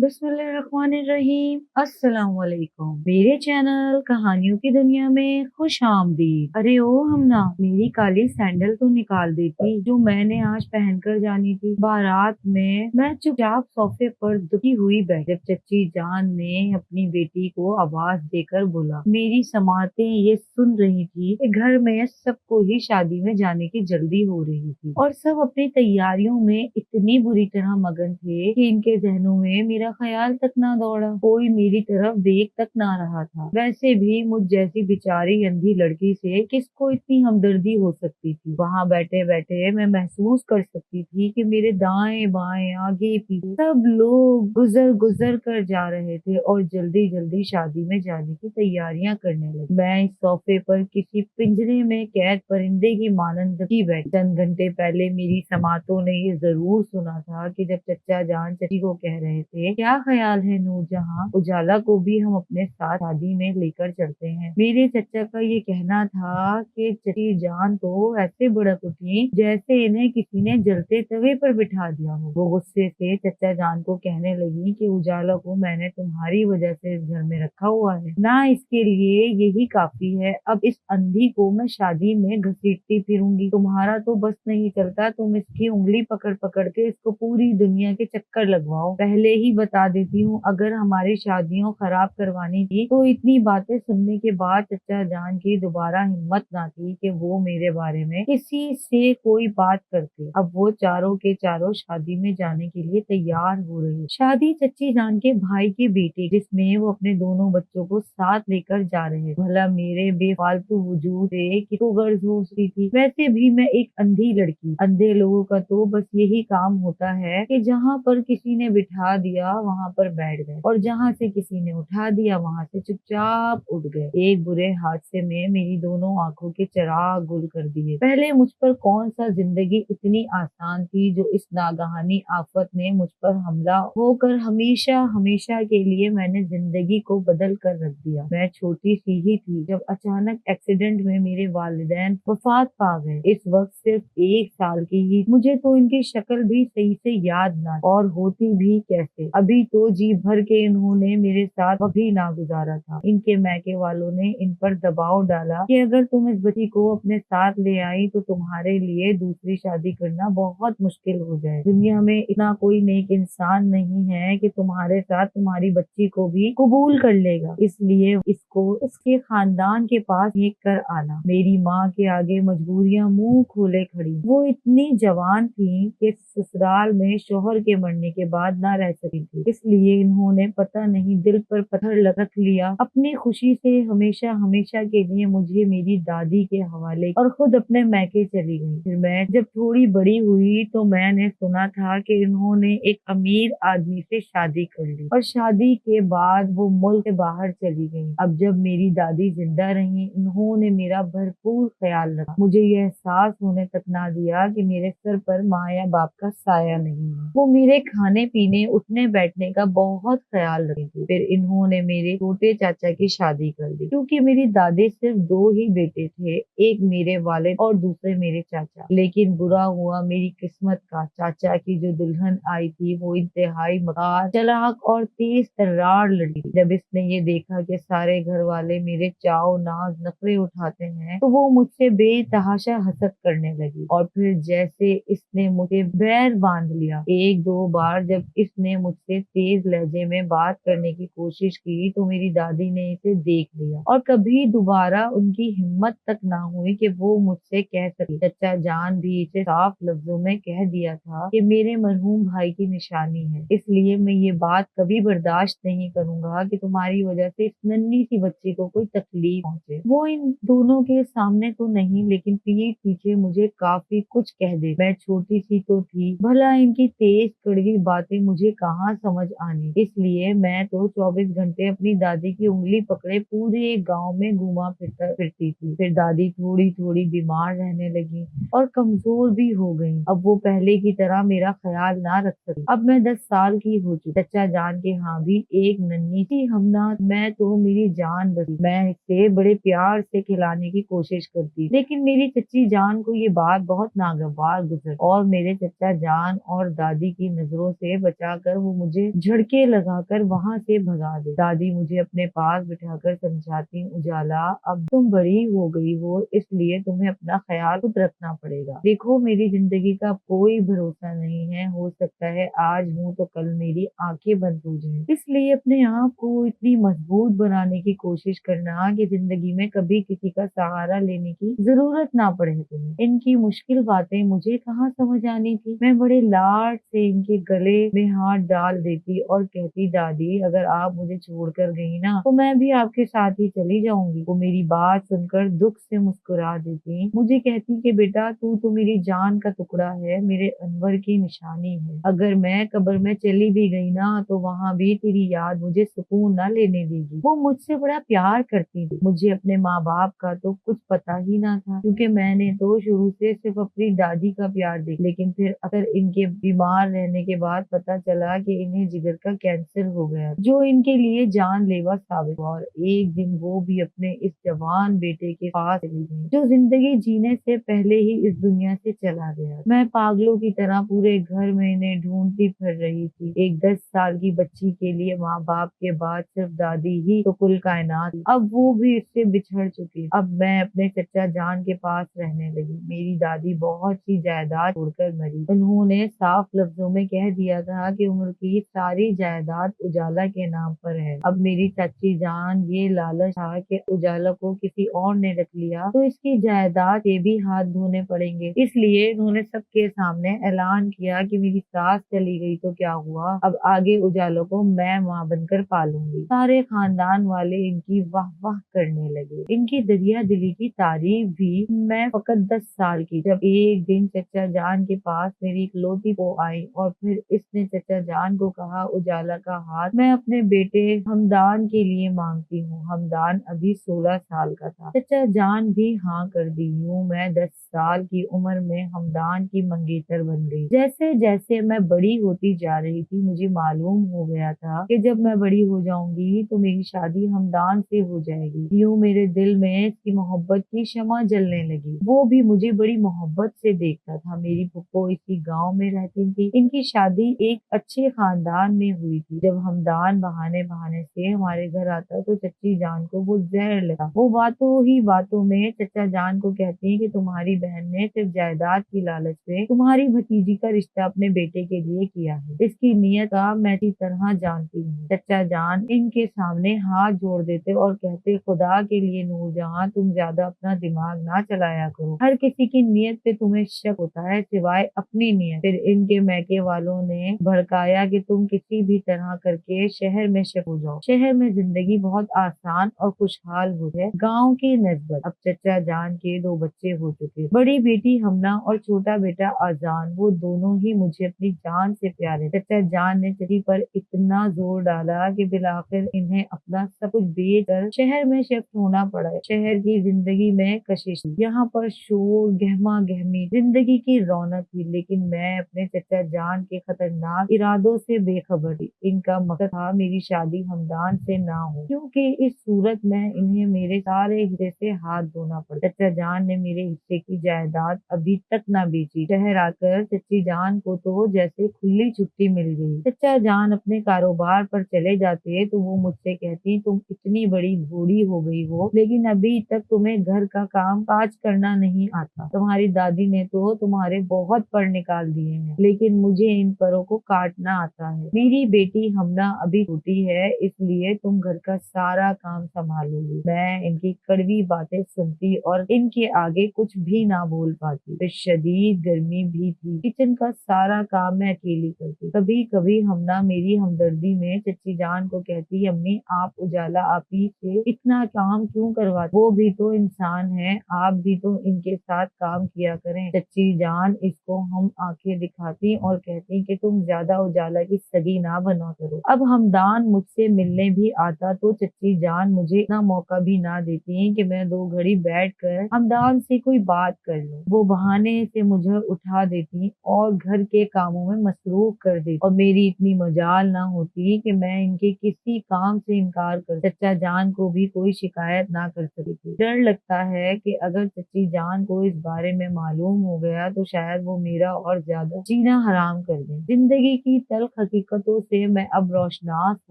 बिस्मिल्लाहिर्रहमानिर्रहीम। अस्सलाम वालेकुम। मेरे चैनल कहानियों की दुनिया में खुश आमदीद। अरे ओ हमना, मेरी काली सैंडल तो निकाल देती जो मैंने आज पहनकर जानी थी। बारात में मैं चुपचाप सोफे पर दुखी हुई बैठी जब चच्ची जान ने अपनी बेटी को आवाज देकर बोला। मेरी समातें ये सुन रही थी कि घर में सबको ही शादी में जाने की जल्दी हो रही थी और सब अपनी तैयारियों में इतनी बुरी तरह मगन थे कि इनके जहनों में मेरा ख्याल तक ना दौड़ा। कोई मेरी तरफ देख तक ना रहा था। वैसे भी मुझ जैसी बेचारी अंधी लड़की से किसको इतनी हमदर्दी हो सकती थी। वहाँ बैठे बैठे मैं महसूस कर सकती थी कि मेरे दाएं बाएं आगे पीछे सब लोग गुजर गुजर कर जा रहे थे और जल्दी जल्दी शादी में जाने की तैयारियां करने लगे। मैं इस सोफे पर किसी पिंजरे में कैद परिंदे की मानंद की बैठी। चंद घंटे पहले मेरी समातों ने ये जरूर सुना था कि जब चच्चा जान चची को कह रहे थे, क्या ख्याल है नूरजहां, उजाला को भी हम अपने साथ शादी में लेकर चलते हैं। मेरे चच्चा का ये कहना था कि चची जान तो ऐसे भड़क उठी जैसे इन्हें किसी ने जलते तवे पर बिठा दिया हो। वो गुस्से से चच्चा जान को कहने लगी कि उजाला को मैंने तुम्हारी वजह से इस घर में रखा हुआ है ना, इसके लिए यही काफी है। अब इस अंधी को मैं शादी में घसीटती फिरूंगी। तुम्हारा तो बस नहीं चलता, तुम इसकी उंगली पकड़ पकड़ के इसको पूरी दुनिया के चक्कर लगवाओ। पहले ही बता देती हूँ, अगर हमारी शादियों खराब करवानी थी तो इतनी बातें सुनने के बाद चच्चा जान की दोबारा हिम्मत ना थी कि वो मेरे बारे में किसी से कोई बात करते। अब वो चारों के चारों शादी में जाने के लिए तैयार हो रहे। शादी चच्ची जान के भाई की बेटी, जिसमें वो अपने दोनों बच्चों को साथ लेकर जा रहे। भला मेरे बेफालतू वजूद से किसको गर्ज हो रही थी। वैसे भी मैं एक अंधी लड़की, अंधे लोगों का तो बस यही काम होता है कि जहाँ पर किसी ने बिठा दिया वहाँ पर बैठ गए और जहाँ से किसी ने उठा दिया वहाँ से चुपचाप उठ गए। एक बुरे हादसे में मेरी दोनों आंखों के चिराग गुल कर दिए। पहले मुझ पर कौन सा जिंदगी इतनी आसान थी जो इस नागहानी आफत ने मुझ पर हमला होकर हमेशा हमेशा के लिए मैंने जिंदगी को बदल कर रख दिया। मैं छोटी सी ही थी जब अचानक एक्सीडेंट में मेरे वालिदैन वफात पा गए। इस वक्त सिर्फ 1 साल की ही। मुझे तो इनकी शक्ल भी सही से याद ना, और होती भी कैसे। अभी तो जी भर के इन्होंने मेरे साथ कभी ना गुजारा था। इनके मैके वालों ने इन पर दबाव डाला कि अगर तुम इस बच्ची को अपने साथ ले आई तो तुम्हारे लिए दूसरी शादी करना बहुत मुश्किल हो जाए। दुनिया में इतना कोई नेक इंसान नहीं है कि तुम्हारे साथ तुम्हारी बच्ची को भी कबूल कर लेगा, इसलिए इसको इसके खानदान के पास लेकर आना। मेरी माँ के आगे मजबूरियां मुंह खोले खड़ी। वो इतनी जवान थी कि ससुराल में शोहर के मरने के बाद ना रह सकी थी, इसलिए इन्होंने पता नहीं दिल पर पत्थर रख लिया। अपनी खुशी से हमेशा हमेशा के लिए मुझे मेरी दादी के हवाले और खुद अपने मैके चली गई। फिर मैं जब थोड़ी बड़ी हुई तो मैंने सुना था कि इन्होंने एक अमीर आदमी से शादी कर ली और शादी के बाद वो मुल्क से बाहर चली गई। अब जब मेरी दादी जिंदा रही, इन्होंने मेरा भरपूर ख्याल रखा। मुझे यह एहसास होने तक ना दिया कि मेरे सर पर माँ या बाप का साया नहीं है। वो मेरे खाने पीने उठने बैठने का बहुत ख्याल रखती थी। फिर इन्होंने मेरे छोटे चाचा की शादी कर दी, क्योंकि मेरी दादी सिर्फ 2 ही बेटे थे, एक मेरे वालिद और दूसरे मेरे चाचा। लेकिन बुरा हुआ मेरी किस्मत का। चाचा की जो दुल्हन आई थी वो इंतहाई मकार, चालाक और तेज तर्रार लड़की। जब इसने ये देखा कि सारे घर वाले मेरे चाव नाज नखरे उठाते हैं तो वो मुझसे बेतहाशा हसद करने लगी और फिर जैसे इसने मुझे बैर बांध लिया। 1-2 बार जब इसने मुझसे तेज लहजे में बात करने की कोशिश की तो मेरी दादी ने इसे देख लिया और कभी दोबारा उनकी हिम्मत तक ना हुई कि वो मुझसे कह सके। चच्चा जान भी इसे साफ लफ्जों में कह दिया था कि मेरे मरहूम भाई की निशानी है, इसलिए मैं ये बात कभी बर्दाश्त नहीं करूंगा कि तुम्हारी वजह से इस नन्ही सी बच्ची को कोई तकलीफ पहुंचे। वो इन दोनों के सामने तो नहीं, लेकिन पीठ पीछे मुझे काफी कुछ कह दे। मैं छोटी सी तो थी, भला इनकी तेज कड़वी बातें मुझे कहाँ समझ आनी। इसलिए मैं तो 24 घंटे अपनी दादी की उंगली पकड़े पूरे गांव में घुमा फिरती थी। फिर दादी थोड़ी थोड़ी बीमार रहने लगी और कमजोर भी हो गई। अब वो पहले की तरह मेरा ख्याल ना रख सकी। अब मैं 10 साल की हो चुकी। चच्चा जान के यहाँ भी एक नन्ही सी हमना, मैं तो मेरी जान बची। मैं इसे बड़े प्यार से खिलाने की कोशिश करती, लेकिन मेरी चच्ची जान को ये बात बहुत नागवार गुजर और मेरे चच्चा जान और दादी की नजरों से बचाकर वो मुझे झड़के लगाकर वहाँ से भगा दे। दादी मुझे अपने पास बिठाकर समझाती, उजाला अब तुम बड़ी हो गई हो, इसलिए तुम्हें अपना ख्याल खुद रखना पड़ेगा। देखो मेरी जिंदगी का कोई भरोसा नहीं है, हो सकता है आज हूँ तो कल मेरी आंखें बंद हो जाएं। इसलिए अपने आप को इतनी मजबूत बनाने की कोशिश करना कि जिंदगी में कभी किसी का सहारा लेने की जरूरत ना पड़े तुम्हें। इनकी मुश्किल बातें मुझे कहाँ समझ आनी थी। मैं बड़े लाड से इनके गले में हाथ डाल देती और कहती, दादी अगर आप मुझे छोड़कर गई ना तो मैं भी आपके साथ ही चली जाऊंगी। वो मेरी बात सुनकर दुख से मुस्कुरा देती, मुझे कहती कि बेटा तू तो मेरी जान का टुकड़ा है, मेरे अनवर की निशानी है। अगर मैं कब्र में चली भी गई ना तो वहाँ भी तेरी याद मुझे सुकून ना लेने देगी। वो मुझसे बड़ा प्यार करती थी। मुझे अपने माँ बाप का तो कुछ पता ही ना था, क्योंकि मैंने तो शुरू से सिर्फ अपनी दादी का प्यार देखा। लेकिन फिर अगर इनके बीमार रहने के बाद पता चला कि इन्हें जिगर का कैंसर हो गया, जो इनके लिए जानलेवा साबित हुआ। और एक दिन वो भी अपने इस जवान बेटे के पास चली गई, जो जिंदगी जीने से पहले ही इस दुनिया से चला गया। मैं पागलों की तरह पूरे घर में इन्हें ढूंढती फिर रही थी। एक 10 साल की बच्ची के लिए माँ बाप के बाद सिर्फ दादी ही तो कुल कायनात थी। अब वो भी इससे बिछड़ चुकी। अब मैं अपने चचा जान के पास रहने लगी। मेरी दादी बहुत सी जायदाद छोड़कर मरी। उन्होंने साफ लफ्जों में कह दिया था कि उम्र की सारी जायदाद उजाला के नाम पर है। अब मेरी चाची जान ये लालच था कि उजाला को किसी और ने रख लिया तो इसकी जायदाद के भी हाथ धोने पड़ेंगे। इसलिए उन्होंने सबके सामने ऐलान किया कि मेरी सास चली गई तो क्या हुआ, अब आगे उजाला को मैं माँ बनकर पालूंगी। सारे खानदान वाले इनकी वाह वाह करने लगे। इनकी दरिया दिली की तारीफ भी। मैं फकत 10 साल की जब एक दिन चचा जान के पास मेरी इकलौती को आई और फिर इसने चचा जान को कहा, उजाला का हाथ मैं अपने बेटे हमदान के लिए मांगती हूँ। हमदान अभी 16 साल का था। चचा जान भी हाँ कर दी। यूं मैं 10 साल की उम्र में हमदान की मंगेतर बन गई। जैसे जैसे मैं बड़ी होती जा रही थी मुझे मालूम हो गया था कि जब मैं बड़ी हो जाऊंगी तो मेरी शादी हमदान से हो जाएगी। यूं मेरे दिल में इसकी मोहब्बत की शमा जलने लगी। वो भी मुझे बड़ी मोहब्बत से देखता था। मेरी फुप्पो इसी गांव में रहती थी। इनकी शादी एक अच्छे खानदान में हुई थी। जब हमदान बहाने बहाने से हमारे घर आता तो चच्ची जान को वो जहर लगा। वो बातों ही बातों में चचा जान को कहती कि तुम्हारी बहन ने सिर्फ जायदाद की लालच से तुम्हारी भतीजी का रिश्ता अपने बेटे के लिए किया है। इसकी नीयत का मैं अच्छी तरह जानती हूँ। चचा जान इनके सामने हाथ जोड़ देते और कहते, खुदा के लिए नूरजहां तुम ज्यादा अपना दिमाग ना चलाया करो। हर किसी की नीयत पे तुम्हें शक होता है सिवाय अपनी नीयत। फिर इनके मैके वालों ने भड़काया कि तुम किसी भी तरह करके शहर में शिफ्ट हो जाओ। शहर में जिंदगी बहुत आसान और खुशहाल हो है गाँव की नस्बत। अब चचा जान के 2 बच्चे हो चुके। बड़ी बेटी हमना और छोटा बेटा आजान, वो दोनों ही मुझे अपनी जान से प्यारे। चचा जान ने चची पर इतना जोर डाला कि बिलाखिर इन्हें अपना सब कुछ बेच कर शहर में शिफ्ट होना पड़ा। शहर की जिंदगी में कशिश थी। यहाँ पर शोर, गहमा गहमी, जिंदगी की रौनक थी। लेकिन मैं अपने चचा जान के खतरनाक इरादों से बेखबर थी। इनका मकसद था मेरी शादी हमदान से ना हो, क्योंकि इस सूरत में इन्हें मेरे सारे हिस्से से हाथ धोना पड़ा। चचा जान ने मेरे हिस्से की जायदाद अभी तक ना बेची। शहर आकर चच्ची जान को तो जैसे खुली छुट्टी मिल गई। चचा जान अपने कारोबार पर चले जाते तो वो मुझसे कहती, तुम इतनी बड़ी बूढ़ी हो गई हो लेकिन अभी तक तुम्हें घर का काम काज करना नहीं आता। तुम्हारी दादी ने तो तुम्हारे बहुत पर निकाल दिए हैं, लेकिन मुझे इन परों को काटना आता है। मेरी बेटी हमना अभी छोटी है, इसलिए तुम घर का सारा काम संभालोगी। मैं इनकी कड़वी बातें सुनती और इनके आगे कुछ भी ना बोल पाती। फिर शदीद गर्मी भी थी। किचन का सारा काम मैं अकेली करती। कभी कभी हमना मेरी हमदर्दी में चच्ची जान को कहती, अम्मी आप उजाला आपी से इतना काम क्यों करवाते, वो भी तो इंसान है, आप भी तो इनके साथ काम किया करें। चच्ची जान इसको हम आंखें दिखाती और कहती कि तुम ज्यादा उजाला की सगी ना बना करो। अब हमदान मुझसे मिलने भी आता तो चच्ची जान मुझे इतना मौका भी ना देती कि मैं 2 घड़ी बैठकर हमदान से कोई बात कर लूं। वो बहाने से मुझे उठा देती और घर के कामों में मसरूफ कर देती और मेरी इतनी मजाल ना होती कि मैं इनके किसी काम से इनकार कर चचा जान को भी कोई शिकायत ना कर सकी थी। डर लगता है कि अगर चच्ची जान को इस बारे में मालूम हो गया तो शायद वो मेरा और ज्यादा जीना हराम कर दे। जिंदगी की तल्ख हकीकतों से मैं अब रोशनास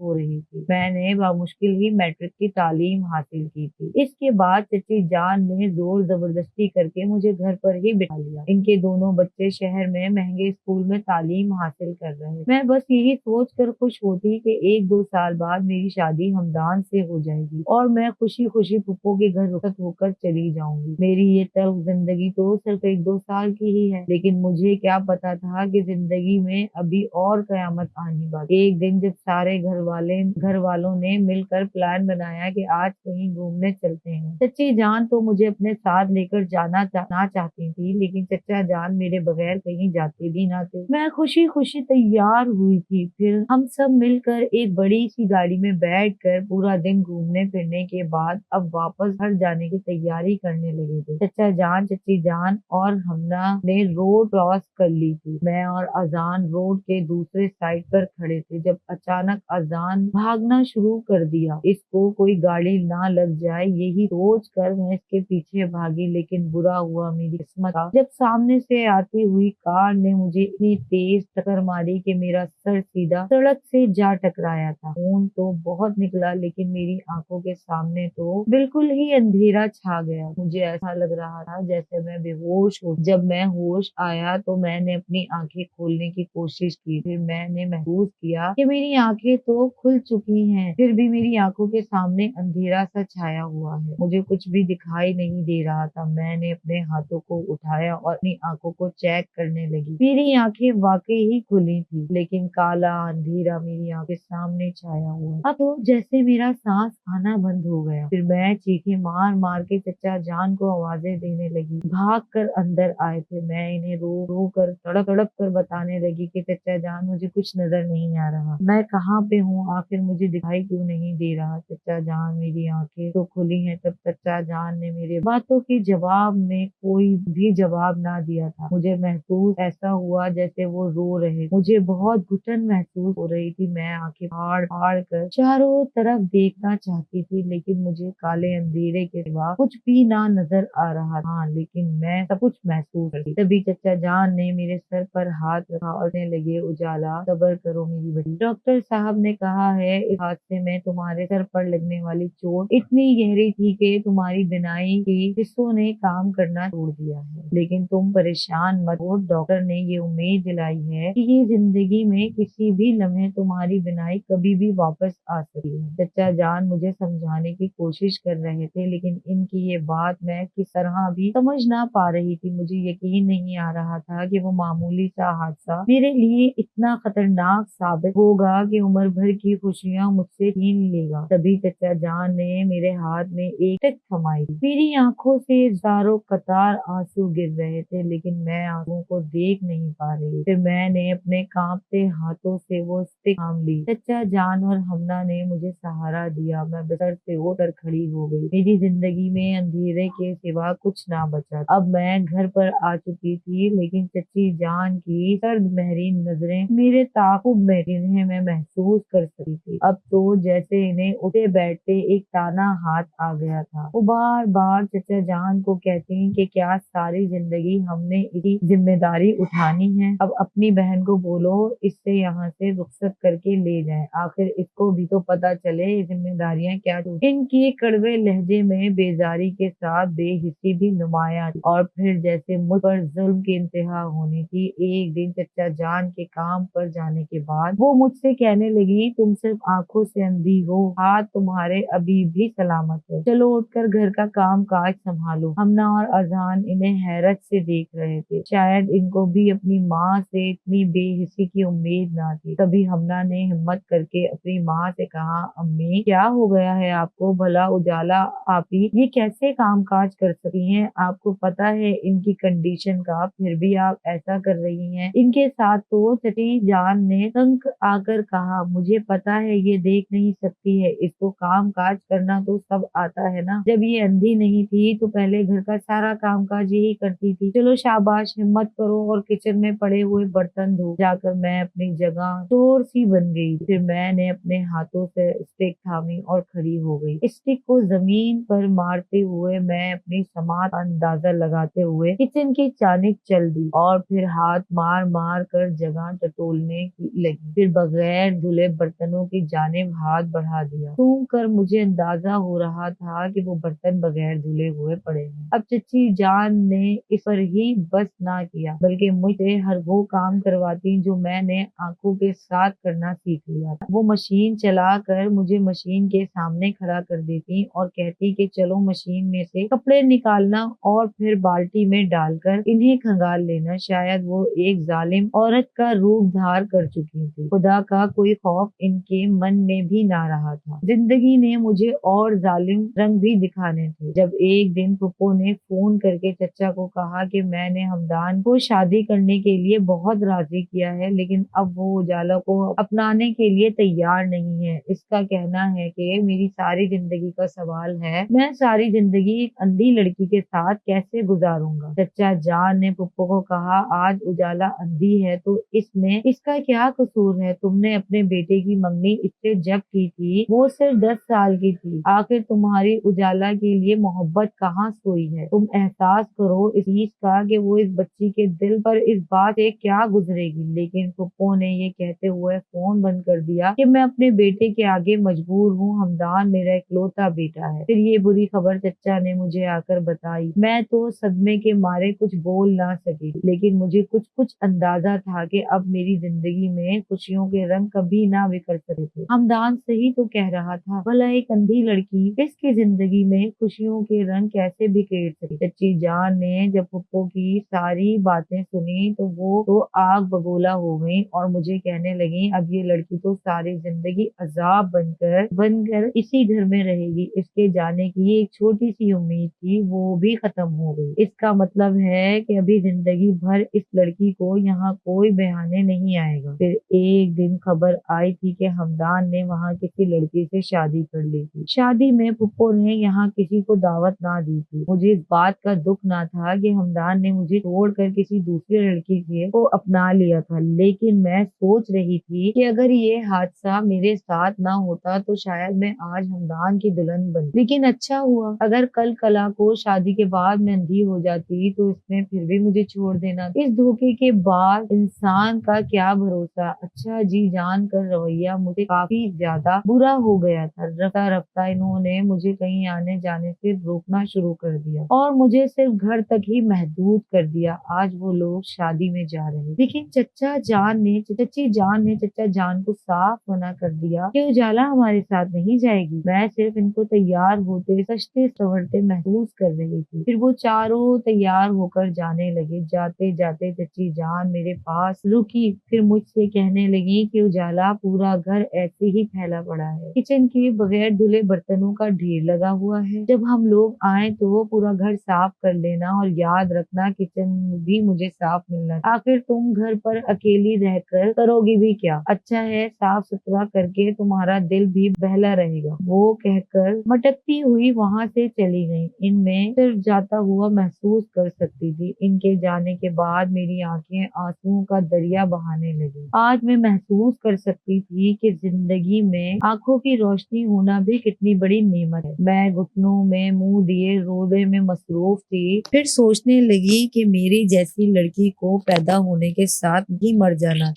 हो रही थी। मैंने बामुश्किल ही मैट्रिक की तालीम हासिल की थी। इसके बाद चची जान ने जोर जबरदस्ती करके मुझे घर पर ही बिठा लिया। इनके दोनों बच्चे शहर में महंगे स्कूल में तालीम हासिल कर रहे। मैं बस यही सोच कर खुश होती कि 1-2 साल बाद मेरी शादी हमदान से हो जाएगी और मैं खुशी खुशी पुप्पो के घर रुखसत होकर चली जाऊंगी। मेरी ये तल्ख जिंदगी तो सिर्फ 1-2 साल की ही है, लेकिन मुझे क्या पता था कि जिंदगी में अभी और कयामत आनी बाकी। एक दिन जब सारे घर वालों ने मिलकर प्लान बनाया कि आज कहीं घूमने चलते हैं। चची जान तो मुझे अपने साथ लेकर जाना ना चाहती थी, लेकिन चचा जान मेरे बगैर कहीं जाते भी ना थे। मैं खुशी खुशी तैयार हुई थी। फिर हम सब मिलकर एक बड़ी सी गाड़ी में बैठकर पूरा दिन घूमने फिरने के बाद अब वापस घर जाने की तैयारी करने लगे थे। चचा जान, चची जान और हमना ने रोड क्रॉस कर ली थी। मैं और अजान रोड के दूसरे साइड पर खड़े थे जब अचानक अजान भागना शुरू कर दिया। इसको कोई गाड़ी ना लग जाए यही सोच कर मैं इसके पीछे भागी, लेकिन बुरा हुआ मेरी किस्मत था जब सामने से आती हुई कार ने मुझे इतनी तेज टक्कर मारी कि मेरा सर सीधा सड़क से जा टकराया था। खून तो बहुत निकला, लेकिन मेरी आंखों के सामने तो बिल्कुल ही अंधेरा छा गया। मुझे ऐसा लग रहा था जैसे मैं बेहोश हूँ। जब मैं होश आया तो मैंने अपनी आंखें खोलने की कोशिश की। फिर मैंने महसूस किया कि मेरी आंखें तो खुल चुकी हैं, फिर भी मेरी आंखों के सामने अंधेरा सा छाया हुआ है। मुझे कुछ भी दिखाई नहीं दे रहा था। मैंने अपने हाथों को उठाया और अपनी आंखों को चेक करने लगी। मेरी आंखें वाकई ही खुली थी, लेकिन काला अंधेरा मेरी आंखें सामने छाया हुआ। अब तो जैसे मेरा सांस आना बंद हो गया। फिर मैं चीखें मार मार के चचा जान को आवाजें देने लगी। भाग कर अंदर आए थे। मैं इन्हें रो रो कर तड़प तड़प कर बताने लगी कि चचा जान मुझे कुछ नजर नहीं आ रहा, मैं कहाँ पे हूँ, आखिर मुझे दिखाई क्यों नहीं दे रहा। चचा जान, मेरी आंखें तो खुली हैं। तब चचा जान ने मेरे बातों के जवाब में कोई भी जवाब ना दिया था। मुझे महसूस ऐसा हुआ जैसे वो रो रहे। मुझे बहुत घुटन महसूस हो रही थी। मैं आंखें फाड़ फाड़ कर चारों तरफ देखना चाहती थी, लेकिन मुझे काले अंधेरे के सिवा कुछ भी ना नजर आ रहा था। लेकिन मैं सब कुछ महसूस करती। तभी चचा जान ने मेरे सर पर हाथ रखा और कहने लगे, उजाला सब्र करो मेरी बड़ी। डॉक्टर साहब ने कहा है इस हादसे में तुम्हारे सर पर लगने वाली चोट इतनी गहरी थी कि तुम्हारी बिनाई के हिस्सों ने काम करना छोड़ दिया है, लेकिन तुम परेशान मत हो। डॉक्टर ने ये उम्मीद दिलाई है कि ये जिंदगी में किसी भी लम्हे तुम्हारी बिनाई कभी भी वापस आ सकती है। चचा जान मुझे समझाने की कोशिश कर रहे थे, लेकिन इनकी ये बात मैं किस तरह भी समझ ना पा रही थी। मुझे यकीन नहीं आ रहा था कि वो मामूली सा हादसा मेरे लिए इतना खतरनाक साबित होगा कि उम्र भर की खुशियां मुझसे छीन लेगा। तभी चचा जान ने मेरे हाथ में एक स्टिक थमाई। मेरी आंखों से हजारों कतार आंसू गिर रहे थे, लेकिन मैं आंसुओं को देख नहीं पा रही। फिर मैंने अपने कांपते हाथों से वो स्टिक थाम ली। चचा जान और हमना ने मुझे सहारा दिया। मैं बिस्तर से उठकर खड़ी हो गई। मेरी जिंदगी में अंधेरे के सिवा कुछ ना बचा। अब मैं घर पर आ चुकी थी, लेकिन चची जान की सर्द महरीन नजरें मेरे ताक़ुब में जिन्हें मैं महसूस कर सकती थी। अब तो जैसे इन्हें उठे बैठते एक ताना हाथ आ गया था। वो बार बार चचा जान को कहती कि क्या सारी जिंदगी हमने इसकी जिम्मेदारी उठानी है। अब अपनी बहन को बोलो इससे यहाँ से रुखसत करके ले जाए, आखिर इसको भी तो पता चले ये जिम्मेदारियां क्या होती। इनके कड़वे लहजे में बेजारी के साथ बेहिस्सी भी नुमाया थी। और फिर जैसे मुझ पर जुल्म की इंतहा होनी थी। एक दिन चचा जान के काम पर जाने के बाद वो मुझसे कहने लगी, तुम सिर्फ आंखों से अंधी हो, हाथ तुम्हारे अभी भी सलामत है, चलो उठकर घर का काम काज संभालो। हमना और अजान इन्हें हैरत से देख रहे थे। शायद इनको भी अपनी माँ से इतनी बेहिस्सी की उम्मीद ना थी। तभी हमना ने हिम्मत करके अपनी माँ से कहा, अम्मी क्या हो गया है आपको, भला उजाला आपी ये कैसे काम काज कर सकती हैं, आपको पता है इनकी कंडीशन का, फिर भी आप ऐसा कर रही हैं इनके साथ। तो चची जान ने तंग आकर कहा, मुझे पता है ये देख नहीं सकती है, इसको काम काज करना तो सब आता है ना। जब ये अंधी नहीं थी तो पहले घर का सारा काम काज यही करती थी। चलो शाबाश, हिम्मत करो और किचन में पड़े हुए बर्तन धो। जाकर मैं अपनी जगह चोर सी बन गई। फिर मैंने अपने हाथों से स्टिक थामी और खड़ी हो गई। स्टिक को जमीन पर मारते हुए मैं अपनी समात अंदाजा लगाते हुए किचन की चानिक चल दी और फिर हाथ मार मार कर जगह टटोलने रोने लगी, फिर बगैर धुले बर्तनों की जानिब हाथ बढ़ा दिया। सूंघ कर मुझे अंदाजा हो रहा था कि वो बर्तन बगैर धुले हुए पड़े हैं। अब चच्ची जान ने इस पर ही बस ना किया, बल्कि मुझसे हर वो काम करवाती जो मैंने आंखों के साथ करना सीख लिया था। वो मशीन चला कर मुझे मशीन के सामने खड़ा कर देती और कहती कि चलो मशीन में से कपड़े निकालना और फिर बाल्टी में डालकर इन्हें खंगाल लेना। शायद वो एक जालिम औरत का रूप धार कर चुकी थी। खुदा का कोई खौफ इनके मन में भी ना रहा था। जिंदगी ने मुझे और जालिम रंग भी दिखाने थे। जब एक दिन फुप्पो ने फोन करके चचा को कहा कि मैंने हमदान को शादी करने के लिए बहुत राजी किया है, लेकिन अब वो उजाला को अपनाने के लिए तैयार नहीं है। इसका कहना है कि मेरी सारी जिंदगी का सवाल है, मैं सारी जिंदगी एक अंधी लड़की के साथ कैसे गुजारूंगा। चचा जान ने फुप्पो को कहा, आज उजाला अंधी है तो इसमें इसका क्या कसूर है? तुमने अपने बेटे की मंगनी इससे जब की थी वो सिर्फ 10 साल की थी। आखिर तुम्हारी उजाला के लिए मोहब्बत कहाँ सोई है? तुम एहसास करो इस चीज का कि वो इस बच्ची के दिल पर इस बात से क्या गुजरेगी। लेकिन फुप्पो ने ये कहते हुए फोन बंद कर दिया कि मैं अपने बेटे के आगे मजबूर हूँ, हमदान मेरा इकलौता बेटा है। फिर ये बुरी खबर चचा ने मुझे आकर बताई। मैं तो सदमे के मारे कुछ बोल ना सकी, लेकिन मुझे कुछ कुछ अंदाजा था कि अब मेरी जिंदगी में खुशियों के रंग कभी ना बिखर सकते थे। हमदान सही तो कह रहा था, भला एक अंधी लड़की इसकी जिंदगी में खुशियों के रंग कैसे बिखेर सके। चच्ची जान ने जब फुप्पो की सारी बातें सुनी तो वो तो आग बगोला हो गई और मुझे कहने लगी, अब ये लड़की तो सारी जिंदगी अजाब बनकर इसी घर में रहेगी। इसके जाने की एक छोटी सी उम्मीद थी, वो भी खत्म हो गई। इसका मतलब है कि अभी जिंदगी भर इस लड़की को यहाँ कोई बहाने नहीं आएगा। फिर एक दिन खबर आई थी कि हमदान ने वहाँ किसी लड़की से शादी कर ली थी। शादी में फुप्पो ने यहाँ किसी को दावत ना दी थी। मुझे इस बात का दुख ना था कि हमदान ने मुझे छोड़कर किसी दूसरी लड़की को अपना लिया था, लेकिन मैं सोच रही थी कि अगर ये हादसा मेरे साथ ना होता तो शायद मैं आज हमदान की दुल्हन बनती। लेकिन अच्छा हुआ, अगर कल कला को शादी के बाद मैं अंधी हो जाती तो इसने फिर भी मुझे छोड़ देना। इस धोखे के बाद इंसान का क्या भरोसा। अच्छा जी जान कर रवैया मुझे काफी ज्यादा बुरा हो गया था। रफ्ता रफ्ता इन्होंने मुझे कहीं आने जाने से रोकना शुरू कर दिया और मुझे सिर्फ घर तक ही महदूद कर दिया। आज वो लोग शादी में जा रहे, लेकिन चच्ची जान ने चचा जान को साफ मना कर दिया कि उजाला हमारे साथ नहीं जाएगी। मैं सिर्फ इनको तैयार होते सजते संवरते महसूस कर रही थी। फिर वो चारों तैयार होकर जाने लगे। जाते जाते चच्ची जान मेरे पास रुकी, फिर मुझसे कहने लगी कि उजाला पूरा घर ऐसे ही फैला पड़ा है, किचन के बगैर धुले बर्तनों का ढेर लगा हुआ है। जब हम लोग आए तो पूरा घर साफ कर लेना और याद रखना किचन भी मुझे साफ मिलना। आखिर तुम घर पर अकेली रहकर करोगी भी क्या? अच्छा है साफ सुथरा करके तुम्हारा दिल भी बहला रहेगा। वो कहकर मटकती हुई वहां से चली गई। इनमें सिर्फ जाता हुआ महसूस कर सकती थी। इनके जाने के बाद मेरी आंखें आंसुओं का दरिया बहाने लगी। आज मैं महसूस कर सकती थी कि जिंदगी में आंखों की रोशनी होना भी कितनी बड़ी नेमत है। मैं घुटनों में मुंह दिए रोने में मसरूफ थी। फिर सोचने लगी कि मेरी जैसी लड़की को पैदा होने के साथ ही मर जाना।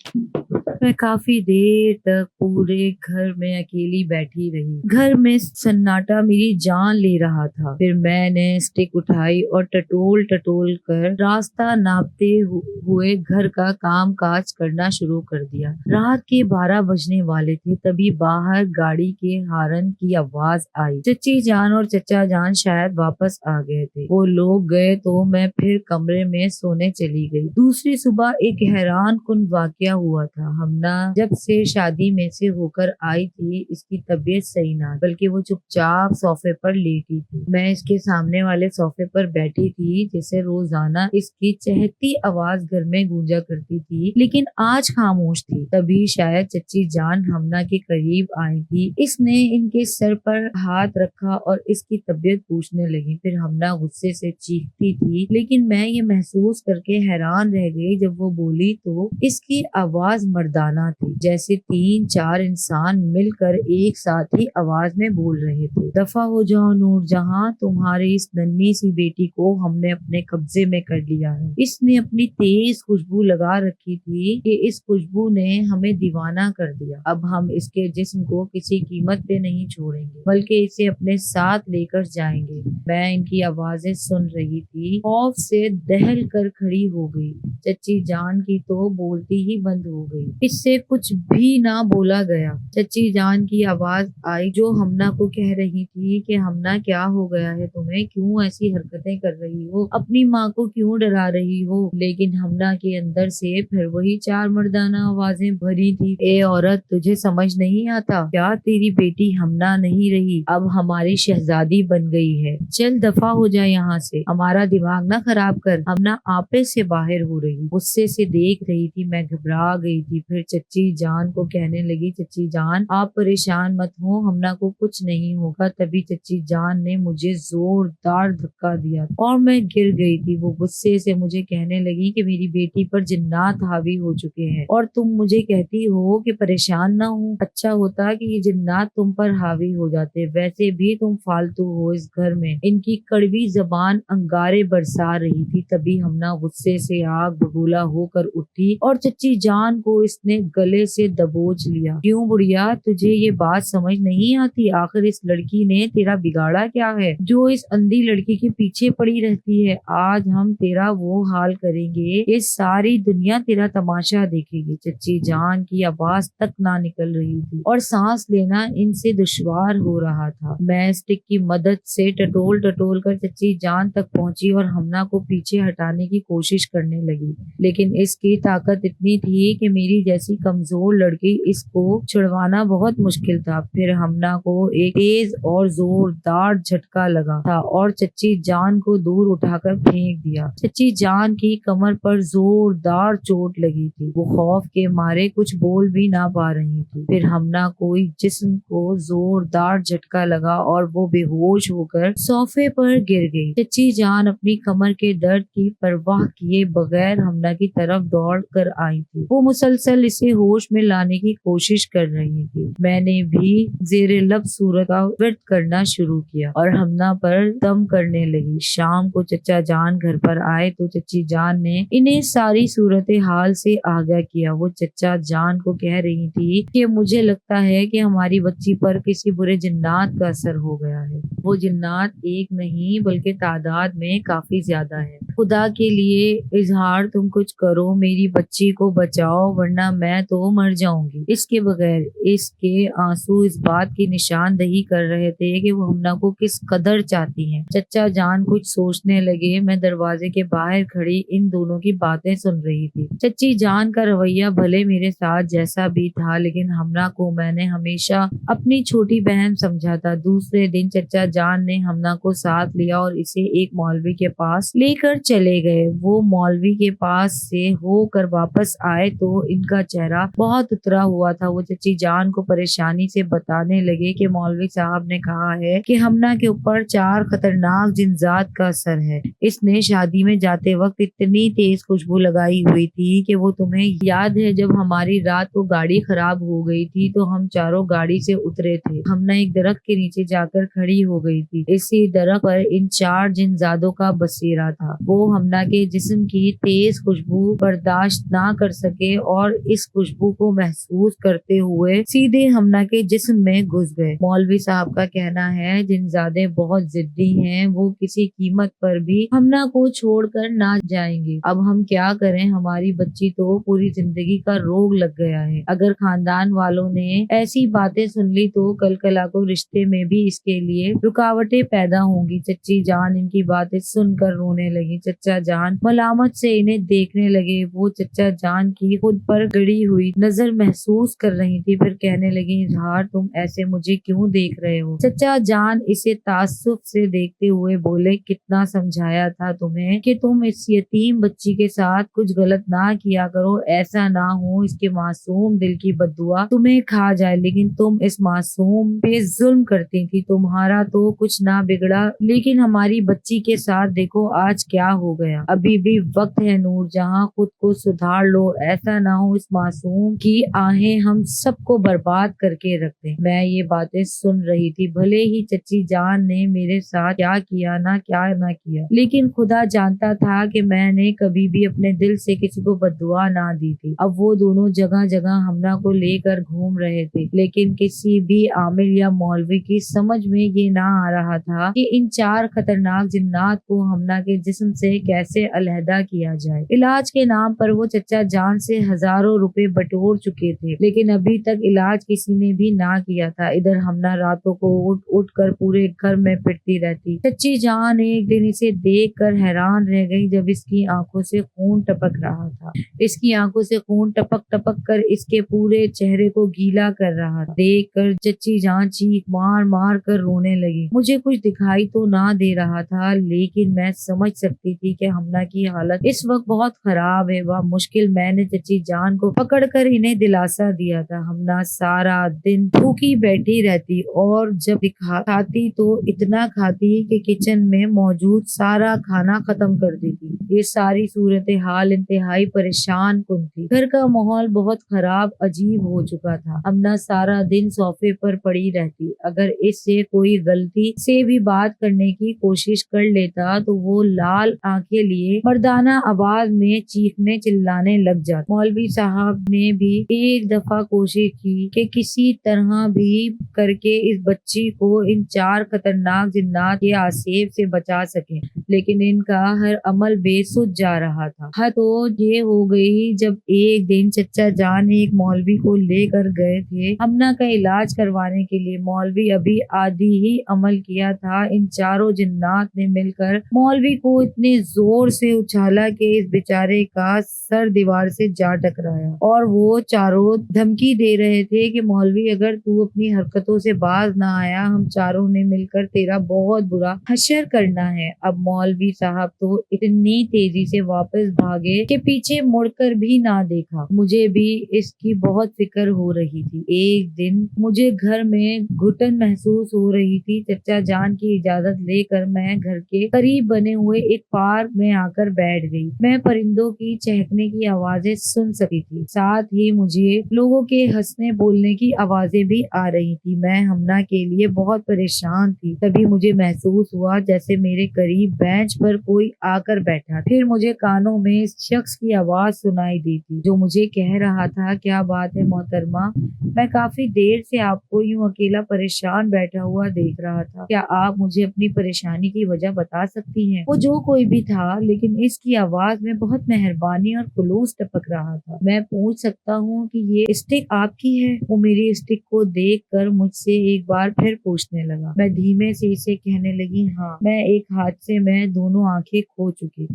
मैं काफी देर तक पूरे घर में अकेली बैठी रही। घर में सन्नाटा मेरी जान ले रहा था। फिर मैंने स्टिक उठाई और टटोल टटोल कर रास्ता नापते हुए घर का काम काज करना शुरू कर दिया। रात के 12 बजने वाले थे, तभी बाहर गाड़ी के हारन की आवाज आई। चच्ची जान और चचा जान शायद वापस आ गए थे। वो लोग गए तो मैं फिर कमरे में सोने चली गई। दूसरी सुबह एक हैरान कुन वाकया हुआ था। हमना जब से शादी में से होकर आई थी, इसकी तबीयत सही ना, बल्कि वो चुपचाप सोफे पर लेटी थी। मैं इसके सामने वाले सोफे पर बैठी थी, जिसे रोजाना इसकी चहकती आवाज घर में गूंजा करती थी, लेकिन आज खामोश थी। तभी शायद चच्ची जान हमना के करीब आई थी। इसने इनके सर पर हाथ रखा और इसकी तबीयत पूछने लगी। फिर हमना गुस्से से चीखती थी, लेकिन मैं ये महसूस करके हैरान रह गई। जब वो बोली तो इसकी आवाज मर्दाना मर्दाना थी, जैसे 3-4 इंसान मिलकर एक साथ ही आवाज में बोल रहे थे। दफा हो जाओ नूरजहां, तुम्हारी इस नन्ही सी बेटी को हमने अपने कब्जे में कर लिया है। इसने अपनी तेज खुशबू लगा रखी थी कि इस खुशबू ने हमें दीवाना कर दिया। अब हम इसके जिस्म को किसी कीमत पे नहीं छोड़ेंगे, बल्कि इसे अपने साथ लेकर जाएंगे। मैं इनकी आवाजें सुन रही थी, खौफ से दहल कर खड़ी हो गई। चच्ची जान की तो बोलती ही बंद हो गई। इससे कुछ भी ना बोला गया। चच्ची जान की आवाज आई जो हमना को कह रही थी कि हमना क्या हो गया है तुम्हें, क्यों ऐसी हरकतें कर रही हो, अपनी माँ को क्यों डरा रही हो। लेकिन हमना के अंदर से फिर वही 4 मर्दाना आवाजें भरी थी। ए औरत, तुझे समझ नहीं आता क्या, तेरी बेटी हमना नहीं रही, अब हमारी शहजादी बन गई है। चल दफा हो जाए यहाँ से, हमारा दिमाग ना खराब कर। हमना आपे से बाहर हो रही, गुस्से से देख रही थी। मैं घबरा गई थी। फिर चच्ची जान को कहने लगी, चच्ची जान आप परेशान मत हो, हमना को कुछ नहीं होगा। तभी चच्ची जान ने मुझे जोरदार धक्का दिया और मैं गिर गई थी। वो गुस्से से मुझे कहने लगी कि मेरी बेटी पर जिन्नात हावी हो चुके हैं और तुम मुझे कहती हो कि परेशान ना हो। अच्छा होता कि ये जिन्नात तुम पर हावी हो जाते, वैसे भी तुम फालतू हो इस घर में। इनकी कड़वी जबान अंगारे बरसा रही थी। तभी हमना गुस्से से आग बबूला होकर उठी और चच्ची जान को इसने गले से दबोच लिया। क्यों बुढ़िया, तुझे ये बात समझ नहीं आती? आखिर इस लड़की ने तेरा बिगाड़ा क्या है जो इस अंधी लड़की के पीछे पड़ी रहती है? आज हम तेरा वो हाल करेंगे, ये सारी दुनिया तेरा तमाशा देखेगी। चच्ची जान की आवाज तक ना निकल रही थी और सांस लेना इनसे दुश्वार हो रहा था। मैं स्टिक की मदद से टटोल टटोल कर चच्ची जान तक पहुंची और हमना को पीछे हटाने की कोशिश करने लगी, लेकिन इसकी ताकत इतनी थी कि मेरी जैसी कमजोर लड़की इसको छुड़वाना बहुत मुश्किल था। फिर हमना को एक तेज और जोरदार झटका लगा था और चच्ची जान को दूर उठाकर फेंक दिया। चच्ची जान की कमर पर जोरदार चोट लगी थी। वो खौफ के मारे कुछ बोल भी ना पा रही थी। फिर हमना कोई जिस्म को जोरदार झटका लगा और वो बेहोश होकर सोफे पर गिर गई। चच्ची जान अपनी कमर के दर्द की परवाह किए बगैर हमना की तरफ दौड़ कर आई थी। वो मुसलसल इसे होश में लाने की कोशिश कर रही थी। मैंने भी जेरे लब सूरत का व्रत करना शुरू किया और हमना पर दम करने लगी। शाम को चचा जान घर पर आए तो चच्ची जान ने इन्हें सारी सूरत हाल से आगाह किया। वो चचा जान को कह रही थी कि मुझे लगता है कि हमारी बच्ची पर किसी बुरे जिन्नात का असर हो गया है। वो जिन्नात एक नहीं बल्कि तादाद में काफी ज्यादा है। खुदा के लिए इजहार तुम कुछ करो, मेरी बच्ची को बचाओ वरना मैं तो मर जाऊंगी। इसके बगैर इसके आंसू इस बात की निशानदही कर रहे थे कि वो हमना को किस कदर चाहती हैं। चचा जान कुछ सोचने लगे। मैं दरवाजे के बाहर खड़ी इन दोनों की बातें सुन रही थी। चच्ची जान का रवैया भले मेरे साथ जैसा भी था, लेकिन हमना को मैंने हमेशा अपनी छोटी बहन समझा था। दूसरे दिन चचा जान ने हमना को साथ लिया और इसे एक मौलवी के पास लेकर चले गए। वो मौलवी के पास से होकर वापस आए तो इनका चेहरा बहुत उतरा हुआ था। वो चच्ची जान को परेशानी से बताने लगे कि मौलवी साहब ने कहा है कि हमना के ऊपर 4 खतरनाक जिन्नात का असर है। इसने शादी में जाते वक्त इतनी तेज खुशबू लगाई हुई थी कि वो तुम्हें याद है जब हमारी रात को गाड़ी खराब हो गई थी तो हम चारों गाड़ी से उतरे थे। हमना एक दरख्त के नीचे जाकर खड़ी हो गई थी। इसी दरख्त पर इन 4 जिन्नातों का बसेरा था। वो हमना के जिस्म की तेज खुशबू बर्दाश्त ना कर सके और इस खुशबू को महसूस करते हुए सीधे हमना के जिस्म में घुस गए। मौलवी साहब का कहना है जिन्नाते बहुत जिद्दी हैं, वो किसी कीमत पर भी हमना को छोड़कर ना जाएंगे। अब हम क्या करें, हमारी बच्ची तो पूरी जिंदगी का रोग लग गया है। अगर खानदान वालों ने ऐसी बातें सुन ली तो कल कला को रिश्ते में भी इसके लिए रुकावटें पैदा होंगी। चच्ची जान इनकी बातें सुनकर रोने लगी। चचा जान मलामत से इन्हें देखने लगे। वो चचा जान की खुद पर गड़ी हुई नजर महसूस कर रही थी। फिर कहने लगी, इजहार तुम ऐसे मुझे क्यों देख रहे हो? चचा जान इसे ताज्जुब से देखते हुए बोले, कितना समझाया था तुम्हें कि तुम इस यतीम बच्ची के साथ कुछ गलत ना किया करो, ऐसा ना हो इसके मासूम दिल की बद्दुआ तुम्हें खा जाए। लेकिन तुम इस मासूम पे जुल्म करती थी। तुम्हारा तो कुछ ना बिगड़ा, लेकिन हमारी बच्ची के साथ देखो आज क्या हो गया। अभी भी वक्त है नूरजहां, खुद को सुधार लो, ऐसा ना हो उस मासूम की आहें हम सबको बर्बाद करके रख दें। मैं ये बातें सुन रही थी, भले ही चची जान ने मेरे साथ क्या किया ना किया, लेकिन खुदा जानता था कि मैंने कभी भी अपने दिल से किसी को बद्दुआ ना दी थी। अब वो दोनों जगह जगह हमना को लेकर घूम रहे थे, लेकिन किसी भी आमिर या मौलवी की समझ में ये ना आ रहा था कि इन 4 खतरनाक जिन्नात को हमना के जिस्म से कैसे अलहदा किया जाए। इलाज के नाम पर वो चचा जान से हजारों रुपए बटोर चुके थे, लेकिन अभी तक इलाज किसी ने भी ना किया था। इधर हमना रातों को उठ उठ कर पूरे घर में पिटती रहती। चची जान एक दिन इसे देख कर हैरान रह गई, जब इसकी आंखों से खून टपक रहा था। इसकी आंखों से खून टपक टपक कर इसके पूरे चेहरे को गीला कर रहा था। देख कर चची जान चीख मार मार कर रोने लगी। मुझे कुछ दिखाई तो ना दे रहा था, लेकिन मैं समझ सकती थी कि हमना की हालत इस वक्त बहुत खराब है। वह मुश्किल मैंने चची जान को पकड़कर इन्हें दिलासा दिया था। हमना सारा दिन भूखी बैठी रहती और जब खाती तो इतना खाती कि किचन में मौजूद सारा खाना खत्म कर देती। ये सारी सूरत हाल इंतहाई परेशान कुन थी। घर का माहौल बहुत खराब अजीब हो चुका था। हमना सारा दिन सोफे पर पड़ी रहती। अगर इससे कोई गलती से भी बात करने की कोशिश कर लेता तो वो लाल आंखें लिए मर्दाना आवाज में चीखने चिल्लाने लग जाता। मौलवी साहब ने भी एक दफा कोशिश की कि किसी तरह भी करके इस बच्ची को इन 4 खतरनाक जिन्नात के आसेब से बचा सके, लेकिन इनका हर अमल बेसुध जा रहा था। हद तो ये हो गई जब एक दिन चचा जान एक मौलवी को लेकर गए थे हमना का इलाज करवाने के लिए। मौलवी अभी आधी ही अमल किया था, इन 4 जिन्नात ने मिलकर मौलवी को इतने जोर से उछाला कि इस बेचारे का सर दीवार से जा टकराया और वो चारों धमकी दे रहे थे कि मौलवी अगर तू अपनी हरकतों से बाज ना आया, हम चारों ने मिलकर तेरा बहुत बुरा हशर करना है। अब मौलवी साहब तो इतनी तेजी से वापस भागे कि पीछे मुड़कर भी ना देखा। मुझे भी इसकी बहुत फिक्र हो रही थी। एक दिन मुझे घर में घुटन महसूस हो रही थी। चचा जान की इजाजत लेकर मैं घर के करीब बने हुए एक पार्क में आकर बैठ गई। मैं परिंदों की चहकने की आवाजें सुन सकी थी, साथ ही मुझे लोगों के हंसने बोलने की आवाजें भी आ रही थी। मैं हमना के लिए बहुत परेशान थी। तभी मुझे महसूस हुआ जैसे मेरे करीब बेंच पर कोई आकर बैठा। फिर मुझे कानों में इस शख्स की आवाज सुनाई दी थी जो मुझे कह रहा था, क्या बात है मोहतरमा, मैं काफी देर से आपको यूं अकेला परेशान बैठा हुआ देख रहा था। क्या आप मुझे अपनी परेशानी की वजह बता सकती हैं? वो जो कोई भी था, लेकिन इसकी आवाज में बहुत मेहरबानी और खुलूस टपक रहा था। मैं पूछ सकता हूँ कि ये स्टिक आपकी है? वो मेरी स्टिक को देख कर मुझसे एक बार फिर पूछने लगा। मैं धीमे से इसे कहने लगी, हाँ, मैं एक हादसे में दोनों आंखें खो चुकी।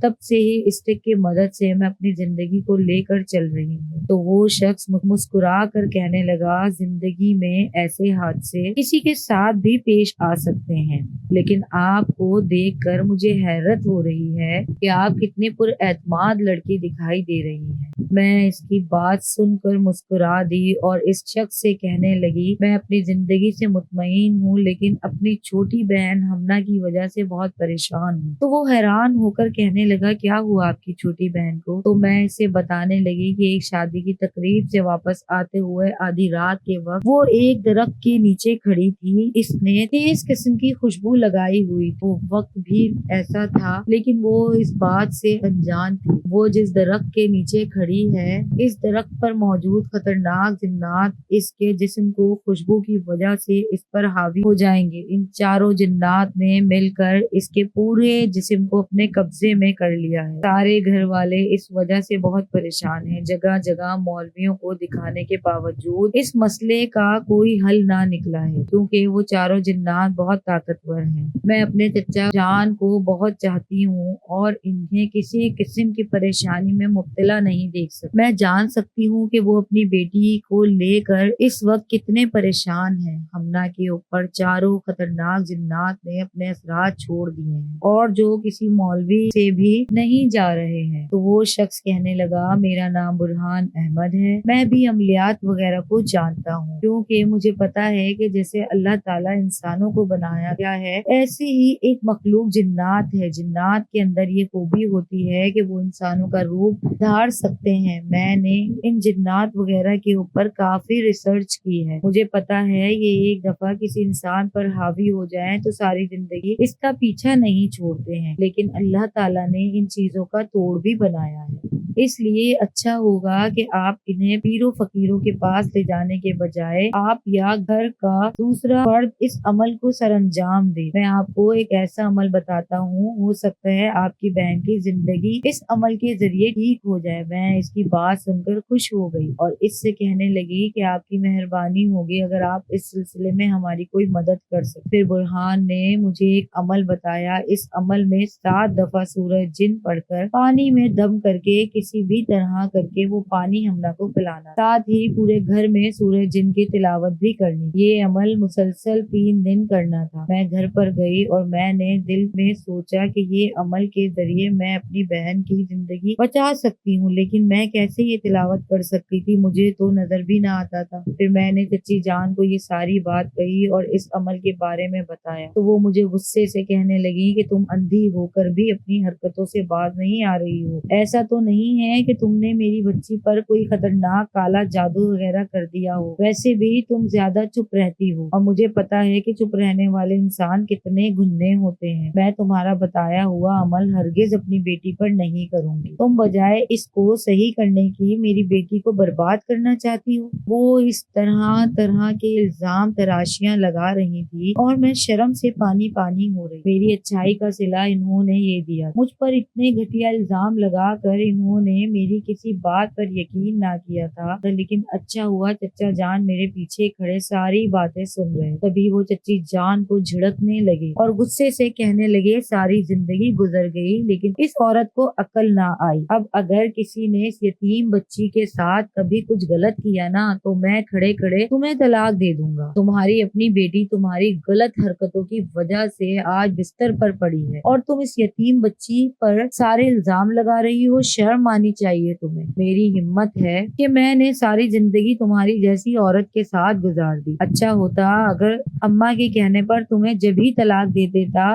तब से ही स्टिक की मदद से मैं अपनी जिंदगी को लेकर चल रही हूँ। तो वो शख्स मुस्कुरा कर कहने लगा, जिंदगी में ऐसे हादसे किसी के साथ भी पेश आ सकते हैं, लेकिन आपको देखकर मुझे हैरत हो रही है कि आप कितनी पुरएतमाद लड़की दिखाई दे रही हैं। मैं इसकी बात सुनकर मुस्कुरा दी और इस शख्स से कहने लगी, मैं अपनी जिंदगी से मुतमईन हूँ, लेकिन अपनी छोटी बहन हमना की वजह से बहुत परेशान हूँ। तो वो हैरान होकर कहने लगा, क्या हुआ आपकी छोटी बहन को? तो मैं इसे बताने लगी कि एक शादी की तकरीब से वापस आते हुए आधी रात के वक्त वो एक दरख्त के नीचे खड़ी थी। इसने तेज किस्म की खुशबू लगाई हुई। वो वक्त भी ऐसा था, लेकिन वो इस बात से अनजान थी। वो जिस दरख्त के नीचे खड़ी है, इस दरख्त पर मौजूद खतरनाक जिन्नात इसके जिस्म को खुशबू की वजह से इस पर हावी हो जाएंगे। इन 4 जिन्नात ने मिलकर इसके पूरे जिस्म को अपने कब्जे में कर लिया है। सारे घर वाले इस वजह से बहुत परेशान हैं। जगह जगह मौलवियों को दिखाने के बावजूद इस मसले का कोई हल ना निकला है, क्योंकि वो 4 जिन्नात बहुत ताकतवर हैं। मैं अपने चचा जान को बहुत चाहती हूँ और इन्हें किसी किस्म की परेशानी में मुब्तला नहीं देख सकती। मैं जान सकती हूँ कि वो अपनी बेटी को लेकर इस वक्त कितने परेशान हैं। हमना के ऊपर 4 खतरनाक जिन्नात ने अपने असरात छोड़ दिए हैं और जो किसी मौलवी से भी भी नहीं जा रहे हैं। तो वो शख्स कहने लगा, मेरा नाम बुरहान अहमद है, मैं भी अमलियात वगैरह को जानता हूँ, क्योंकि मुझे पता है कि जैसे अल्लाह ताला इंसानों को बनाया गया है, ऐसे ही एक मखलूक जिन्नात है। जिन्नात के अंदर ये खूबी होती है कि वो इंसानों का रूप धार सकते हैं। मैंने इन जिन्नात वगैरह के ऊपर काफी रिसर्च की है। मुझे पता है ये एक दफा किसी इंसान पर हावी हो जाए तो सारी जिंदगी इसका पीछा नहीं छोड़ते हैं, लेकिन अल्लाह ताला ने इन चीजों का तोड़ भी बनाया है। इसलिए अच्छा होगा कि आप इन्हें पीरों फकीरों के पास ले जाने के बजाय आप या घर का दूसरा फर्द इस अमल को सरअंजाम दे। मैं आपको एक ऐसा अमल बताता हूँ, हो सकता है आपकी बहन की जिंदगी इस अमल के जरिए ठीक हो जाए। मैं इसकी बात सुनकर खुश हो गई और इससे कहने लगी कि आपकी मेहरबानी होगी अगर आप इस सिलसिले में हमारी कोई मदद कर सकते। फिर बुरहान ने मुझे एक अमल बताया। इस अमल में 7 दफा सूरज जिन पढ़कर पानी में दम करके किसी भी तरह करके वो पानी हमला को पिलाना, साथ ही पूरे घर में सूरज जिन की तिलावत भी करनी। ये अमल मुसलसल 3 दिन करना था। मैं घर पर गई और मैंने दिल में सोचा कि ये अमल के जरिए मैं अपनी बहन की जिंदगी बचा सकती हूँ, लेकिन मैं कैसे ये तिलावत कर सकती थी, मुझे तो नजर भी ना आता था। फिर मैंने चच्ची जान को ये सारी बात कही और इस अमल के बारे में बताया, तो वो मुझे गुस्से से कहने लगी कि तुम अंधी होकर भी अपनी हरकतों से बाज नहीं आ रही हो। ऐसा तो नहीं है कि तुमने मेरी बच्ची पर कोई खतरनाक काला जादू वगैरह कर दिया हो। वैसे भी तुम ज्यादा चुप रहती हो और मुझे पता है कि चुप रहने वाले इंसान कितने गुन्ने होते हैं। मैं तुम्हारा बताया हुआ अमल हरगिज अपनी बेटी पर नहीं करूंगी। तुम बजाय इसको सही करने की मेरी बेटी को बर्बाद करना चाहती हो। वो इस तरह तरह के इल्जाम तराशियां लगा रही थी और मैं शर्म से पानी पानी हो रही। मेरी अच्छाई का सिला इन्होंने ये दिया। मुझ पर इतने घटिया इल्जाम लगा कर इन्होंने मेरी किसी बात पर यकीन ना किया था, लेकिन अच्छा हुआ चच्चा जान मेरे पीछे खड़े सारी बातें सुन रहे। तभी वो चच्ची जान को झिड़कने लगे और गुस्से से कहने लगे, सारी जिंदगी गुजर गई लेकिन इस औरत को अकल ना आई। अब अगर किसी ने इस यतीम बच्ची के साथ कभी कुछ गलत किया ना तो मैं खड़े खड़े तुम्हें तलाक दे दूंगा। तुम्हारी अपनी बेटी तुम्हारी गलत हरकतों की वजह से आज बिस्तर पर पड़ी है और तुम इस यतीम बच्ची पर सारे इल्जाम लगा रही हो। शर्म आनी चाहिए तुम्हें। मेरी हिम्मत है कि मैंने सारी जिंदगी तुम्हारी जैसी औरत के साथ गुजार दी। अच्छा होता अगर अम्मा के कहने पर तुम्हें जब ही तलाक दे देता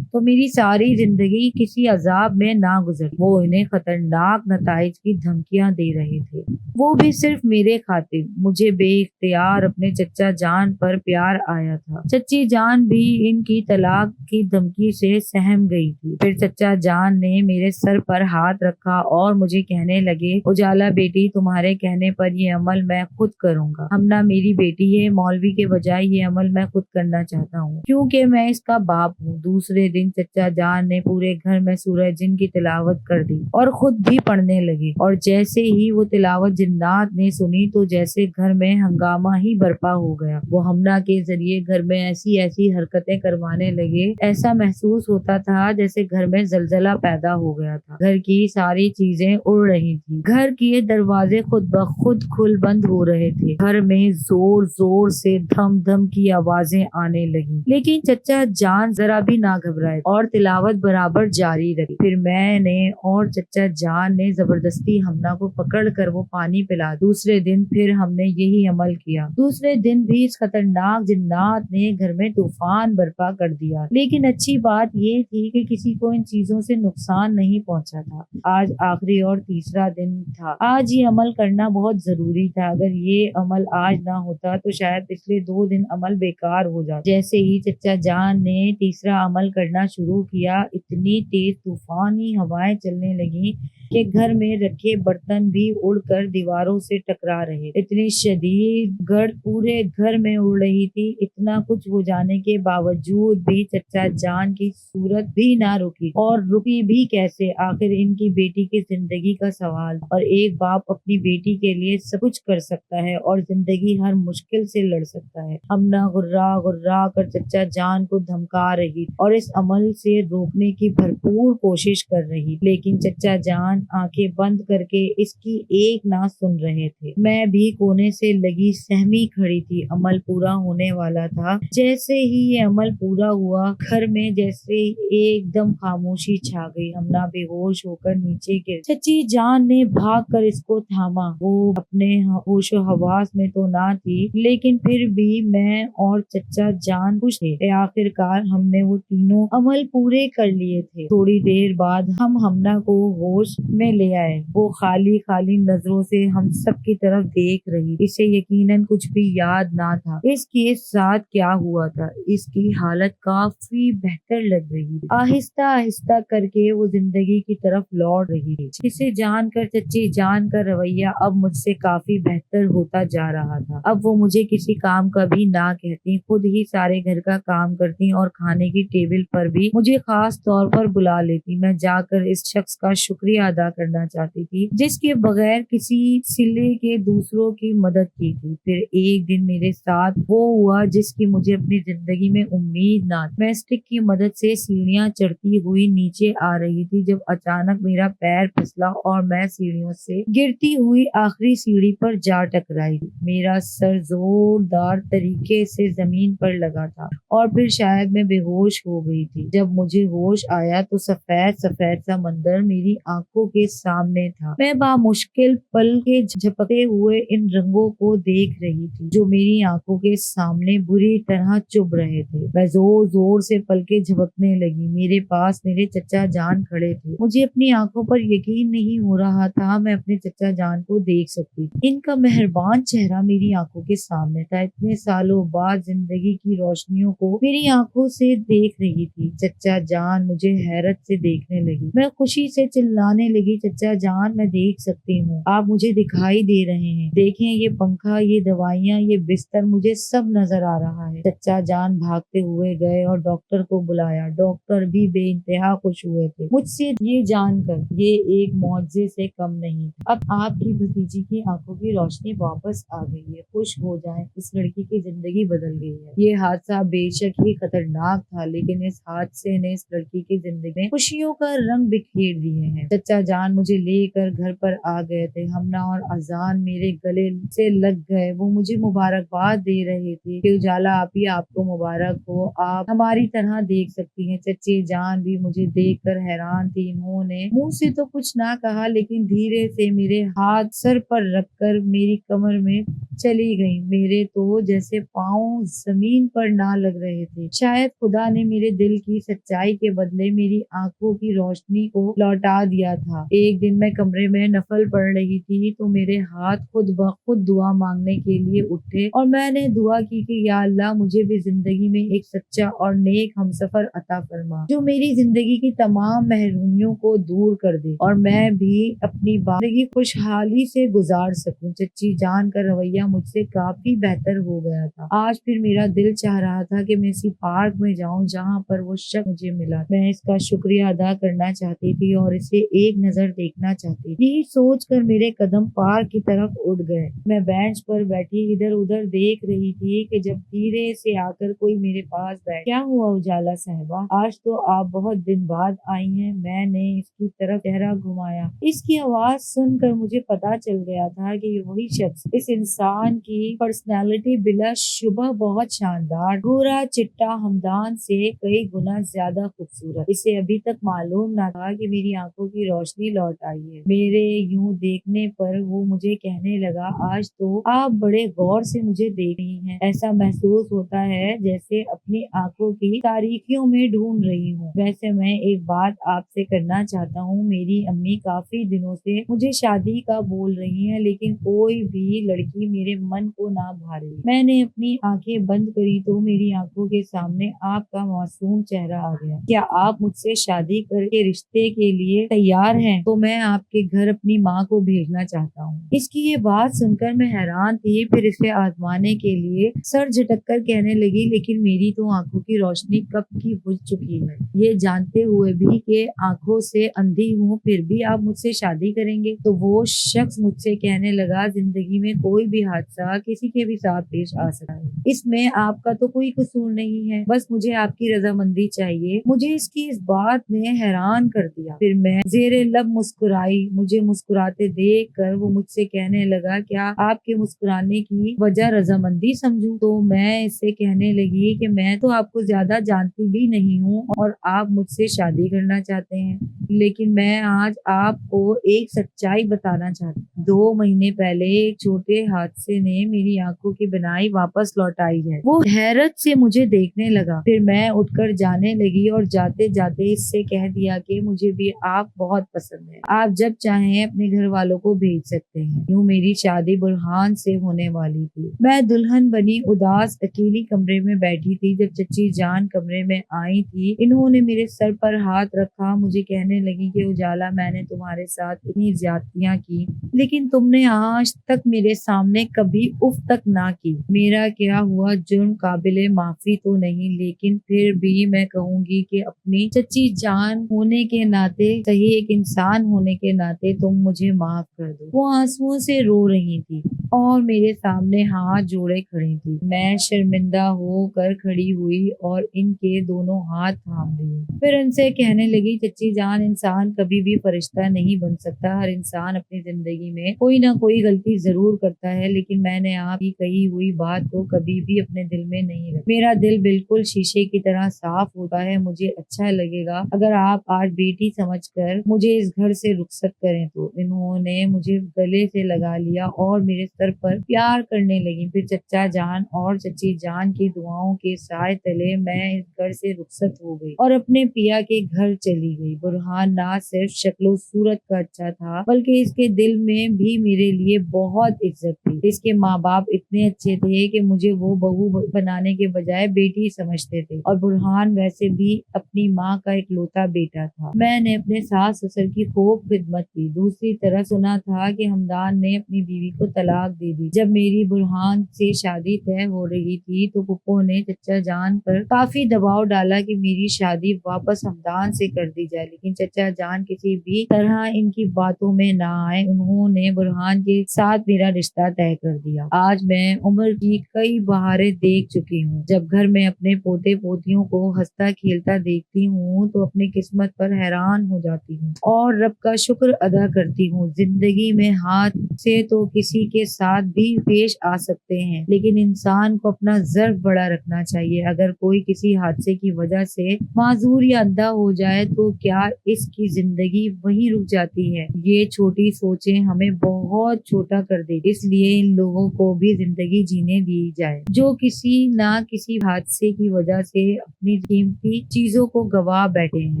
तो मेरी सारी जिंदगी किसी अजाब में ना गुजर। वो इन्हें खतरनाक नताइज की धमकियां दे रहे थे, वो भी सिर्फ मेरे खातिर। मुझे बेइख्तियार अपने चच्चा जान पर प्यार आया था। चच्ची जान भी इनकी तलाक की धमकी से सहम गई थी। फिर चच्चा जान ने मेरे सर पर हाथ रखा और मुझे कहने लगे, उजाला बेटी तुम्हारे कहने पर ये अमल मैं खुद करूंगा। हमना मेरी बेटी है, मौलवी के बजाय ये अमल मैं खुद करना चाहता हूँ क्योंकि मैं इसका बाप हूँ। दूसरे दिन चच्चा जान ने पूरे घर में सूरज जिन की तिलावत कर दी और खुद भी पढ़ने लगे और जैसे ही वो तिलावत जिन्नात ने सुनी तो जैसे घर में हंगामा ही बर्पा हो गया। वो हमना के जरिए घर में ऐसी ऐसी हरकतें करवाने लगे, ऐसा महसूस होता था जैसे घर में जलजला पैदा हो गया था। घर की सारी चीजें उड़ रही थी, घर के दरवाजे खुद ब खुद खुल बंद हो रहे थे, घर में जोर जोर से धम धम की आवाजें आने लगी। लेकिन चच्चा जान जरा भी ना घबराए और तिलावत बराबर जारी रखी। फिर मैंने और चच्चा जान ने जबरदस्ती हमना को पकड़ कर वो पानी पिला। दूसरे दिन फिर हमने यही अमल किया। दूसरे दिन भी इस खतरनाक जिन्नात ने घर में तूफान बर्पा कर दिया, लेकिन अच्छी बात ये थी कि किसी को इन चीजों से नुकसान नहीं पहुंचा था। आज आखिरी और तीसरा दिन था। आज ये अमल करना बहुत जरूरी था। अगर ये अमल आज ना होता तो शायद पिछले 2 दिन अमल बेकार हो जाता। जैसे ही चच्चा जान ने तीसरा अमल करना शुरू किया, इतनी तेज तूफानी हवाएं चलने लगी कि घर में रखे बर्तन भी उड़कर दीवारों से टकरा रहे। इतनी शदीद गर्द पूरे घर में उड़ रही थी। इतना कुछ हो जाने के बावजूद भी चच्चा जान की सूरत भी ना रुकी, और रुकी भी कैसे। आखिर इनकी बेटी की जिंदगी का सवाल, और एक बाप अपनी बेटी के लिए सब कुछ कर सकता है और जिंदगी हर मुश्किल से लड़ सकता है। हमना गुर्रा गुर्रा कर चच्चा जान को धमका रही और इस अमल से रोकने की भरपूर कोशिश कर रही, लेकिन चच्चा जान आंखें बंद करके इसकी एक ना सुन रहे थे। मैं भी कोने से लगी सहमी खड़ी थी। अमल पूरा होने वाला था। जैसे ही ये अमल पूरा हुआ, घर में जैसे एकदम खामोशी छा गई। हमना बेहोश होकर नीचे गिर। चची जान ने भाग कर इसको थामा। वो अपने होशो हवास में तो ना थी, लेकिन फिर भी मैं और चचा जान खुश थे। आखिरकार हमने वो तीनों अमल पूरे कर लिए थे। थोड़ी देर बाद हम हमना को होश में ले आए। वो खाली खाली नजरों से हम सब की तरफ देख रही। इसे यकीनन कुछ भी याद ना था इसके साथ क्या हुआ था। इसकी हालत काफी बेहतर लग रही थी। आहिस्ता आहिस्ता करके वो जिंदगी की तरफ लौट रही थी। इसे जानकर चच्ची जान का रवैया अब मुझसे काफी बेहतर होता जा रहा था। अब वो मुझे किसी काम का भी ना कहती, खुद ही सारे घर का काम करती और खाने की टेबल पर भी मुझे खास तौर पर बुला लेती। मैं जाकर इस शख्स का शुक्रिया अदा करना चाहती थी जिसके बगैर किसी सिले के दूसरों की मदद की थी। फिर एक दिन मेरे साथ वो हुआ जिसकी मुझे अपनी जिंदगी में उम्मीद ना थी। मैं स्टिक की मदद से सीढ़ियां चढ़ती हुई नीचे आ रही थी जब अचानक मेरा पैर फिसला और मैं सीढ़ियों से गिरती हुई आखिरी सीढ़ी पर जा टकराई। मेरा सर जोरदार तरीके से जमीन पर लगा था और फिर शायद मैं बेहोश हो गई थी। जब मुझे होश आया तो सफेद सफेद सा मंजर मेरी आंखों के सामने था। मैं बामुश्किल पल के झपकते हुए इन रंगों को देख रही थी जो मेरी आंखों के सामने बुरी तरह चुभ रहे थे। मैं जोर जोर से पलकें झपकने लगी। मेरे पास मेरे चचा जान खड़े थे। मुझे अपनी आंखों पर यकीन नहीं हो रहा था मैं अपने चचा जान को देख सकती थी। इनका मेहरबान चेहरा मेरी आंखों के सामने था। इतने सालों बाद जिंदगी की रोशनियों को मेरी आंखों से देख रही थी। चचा जान मुझे हैरत से देखने लगी। मैं खुशी से चिल्लाने लगी, चचा जान मैं देख सकती हूँ, आप मुझे दिखाई दे रहे हैं। देखें ये पंखा, ये दवाइयाँ, ये बिस्तर, मुझे सब नजर आ रहा है। चचा जान भागते हुए गए और डॉक्टर को बुलाया। डॉक्टर भी बेइंतहा खुश हुए थे मुझसे ये जानकर ये एक मौजज़े से कम नहीं। अब आपकी भतीजी की आंखों की रोशनी वापस आ गई है। खुश हो जाएं, इस लड़की की जिंदगी बदल गई है। ये हादसा बेशक ही खतरनाक था, लेकिन इस हादसे ने इस लड़की की जिंदगी में खुशियों का रंग बिखेर दिए हैं। चचा जान मुझे लेकर घर पर आ गए थे। हमना और अजान मेरे गले से लग गए। वो मुझे मुबारकबाद दे रहे थे कि उजाला आपी आपको मुबारक हो, आप हमारी तरह देख सकती हैं। चचे जान भी मुझे देखकर हैरान थी। इन्होंने मुंह से तो कुछ ना कहा, लेकिन धीरे से मेरे हाथ सर पर रखकर मेरी कमर में चली गई। मेरे तो जैसे पाँव जमीन पर ना लग रहे थे। शायद खुदा ने मेरे दिल की सच्चाई के बदले मेरी आंखों की रोशनी को लौटा दिया था। एक दिन मैं कमरे में नफल पढ़ रही थी तो मेरे हाथ खुद ब खुद दुआ मांगने के लिए उठे और मैंने दुआ की कि या अल्लाह मुझे भी जिंदगी में एक सच्चा और नेक हमसफर अता फरमा जो मेरी जिंदगी की तमाम महरूमियों को दूर कर दे और मैं भी अपनी जिंदगी खुशहाली से गुजार सकूं। चच्ची जान का रवैया मुझसे काफी बेहतर हो गया था। आज फिर मेरा दिल चाह रहा था कि मैं इसी पार्क में जाऊं जहां पर वो शख्स मुझे मिला। मैं इसका शुक्रिया अदा करना चाहती थी और इसे एक नजर देखना चाहती थी। यही सोचकर मेरे कदम पार्क की तरफ उठ गए। मैं बेंच पर बैठी इधर उधर देख रही थी कि जब धीरे से आकर कोई मेरे पास बैठ। क्या हुआ उजाला साहिबा, आज तो आप बहुत दिन बाद आई हैं। मैंने इसकी तरफ चेहरा घुमाया। इसकी आवाज सुनकर मुझे पता चल गया था कि ये वही शख्स। इस इंसान की पर्सनैलिटी बिलाशुबह बहुत शानदार, गोरा चिट्टा हमदान से कई गुना ज्यादा खूबसूरत। इसे अभी तक मालूम ना था कि मेरी आंखों की रोशनी लौट आई है। मेरे यूं देखने पर वो मुझे कहने लगा, आज तो आप बड़े गौर से मुझे देख रही हैं। ऐसा महसूस होता है जैसे अपनी आंखों की तारीकियों में ढूंढ रही हूँ। वैसे मैं एक बात आपसे करना चाहता हूँ। मेरी अम्मी काफी दिनों से मुझे शादी का बोल रही हैं, लेकिन कोई भी लड़की मेरे मन को ना भा रही। मैंने अपनी आंखें बंद करी तो मेरी आंखों के सामने आपका मासूम चेहरा आ गया। क्या आप मुझसे शादी करके रिश्ते के लिए तैयार हैं? तो मैं आपके घर अपनी माँ को भेजना चाहता हूँ। इसकी ये बात सुनकर मैं हैरान थी। फिर इसे आजमाने के लिए सर झटक कर कहने लगी, लेकिन मेरी तो आंखों की रोशनी कब की बुझ चुकी है। ये जानते हुए भी कि आंखों से अंधी हूँ, फिर भी आप मुझसे शादी करेंगे? तो वो शख्स मुझसे कहने लगा, जिंदगी में कोई भी हादसा किसी के भी साथ पेश आ सकता है। इसमें आपका तो कोई कसूर नहीं है, बस मुझे आपकी रजामंदी चाहिए। मुझे इसकी इस बात ने हैरान कर दिया। फिर मैं जेरे लब मुस्कुराई। मुझे मुस्कुराते देख कर कर वो मुझसे कहने लगा, क्या आपके मुस्कुराने की वजह रजामंदी समझूं? तो मैं इससे कहने लगी कि मैं तो आपको ज्यादा जानती भी नहीं हूँ और आप मुझसे शादी करना चाहते हैं, लेकिन मैं आज आपको एक सच्चाई बताना चाहती हूँ। 2 महीने पहले एक छोटे हादसे ने मेरी आंखों की बनाई वापस लौटाई है। वो हैरत से मुझे देखने लगा, फिर मैं उठकर जाने लगी और जाते जाते इससे कह दिया कि मुझे भी आप बहुत पसंद है, आप जब चाहें अपने घर वालों को भेज सकते हैं। यूँ मेरी शादी बुरहान से होने वाली थी। मैं दुल्हन बनी उदास अकेली कमरे में बैठी थी जब चची जान कमरे में आई थी। इन्होंने मेरे सर पर हाथ रखा, मुझे कहने लगी कि उजाला, मैंने तुम्हारे साथ इतनी ज्यादतियां की, लेकिन तुमने आज तक मेरे सामने कभी उफ तक ना की। मेरा क्या हुआ जुर्म काबिले माफी तो नहीं, लेकिन फिर भी मैं कहूंगी कि अपनी चची जान होने के नाते, सही एक इंसान होने के नाते तुम मुझे माफ कर दो। वो आंसुओं से रो रही थी और मेरे सामने हाथ जोड़े खड़ी थी। मैं शर्मिंदा होकर खड़ी हुई और इनके दोनों हाथ थाम लिए। फिर उनसे कहने लगी, चच्ची जान, इंसान कभी भी फरिश्ता नहीं बन सकता। हर इंसान अपनी जिंदगी में कोई ना कोई गलती जरूर करता है, लेकिन मैंने आपकी कही हुई बात को कभी भी अपने दिल में नहीं रखा। मेरा दिल बिल्कुल शीशे की तरह साफ होता है। मुझे अच्छा लगेगा अगर आप आज बेटी समझकर मुझे इस घर से रुखसत करें। तो इन्होंने मुझे गले से लगा लिया और मेरे सर पर प्यार करने लगी। फिर चचा जान और चची जान की दुआओं के साए तले मैं इस घर से रुखसत हो गई और अपने पिया के घर चली गई। बुरहान ना सिर्फ शक्लो सूरत का अच्छा था, बल्कि इसके दिल में भी मेरे लिए बहुत इज्जत थी। इसके माँ बाप इतने अच्छे थे कि मुझे वो बहू बनाने के बजाय बेटी समझते थे, और बुरहान वैसे भी अपनी माँ का इकलौता बेटा था। मैंने अपने सास ससुर की खूब खिदमत की। दूसरी तरफ सुना था कि हमदान ने अपनी बीवी को तलाक दे दी। जब मेरी बुरहान से शादी तय हो रही थी तो पुप्पो ने चचा जान पर काफी दबाव डाला कि मेरी शादी वापस हमदान से कर दी जाए, लेकिन चचा जान किसी भी तरह इनकी बातों में ना आए। उन्होंने बुरहान के साथ मेरा रिश्ता तय कर दिया। आज मैं उम्र की कई बहारें देख चुकी हूँ। जब घर में अपने पोते पोतियों को हंसता खेलता देखती हूँ तो अपनी किस्मत पर हैरान हो जाती हूँ और रब का शुक्र अदा करती हूँ। जिंदगी में हाथ से तो किसी के साथ भी पेश आ सकते हैं, लेकिन इंसान को अपना ज़र्फ बड़ा रखना चाहिए। अगर कोई किसी हादसे की वजह से माजूर या अंधा हो जाए तो क्या इसकी जिंदगी वहीं रुक जाती है? ये छोटी सोचें हमें बहुत छोटा कर देती, इसलिए इन लोगों को भी जिंदगी जीने दी जाए जो किसी ना किसी हादसे की वजह से अपनी कीमती चीजों को गवा बैठे हैं।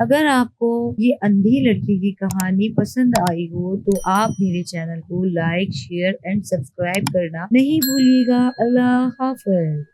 अगर आपको ये अंधी लड़की की कहानी पसंद आई हो तो आप मेरे चैनल को लाइक, शेयर एंड सब्सक्राइब करना नहीं भूलिएगा। अल्लाह हाफ़िज़।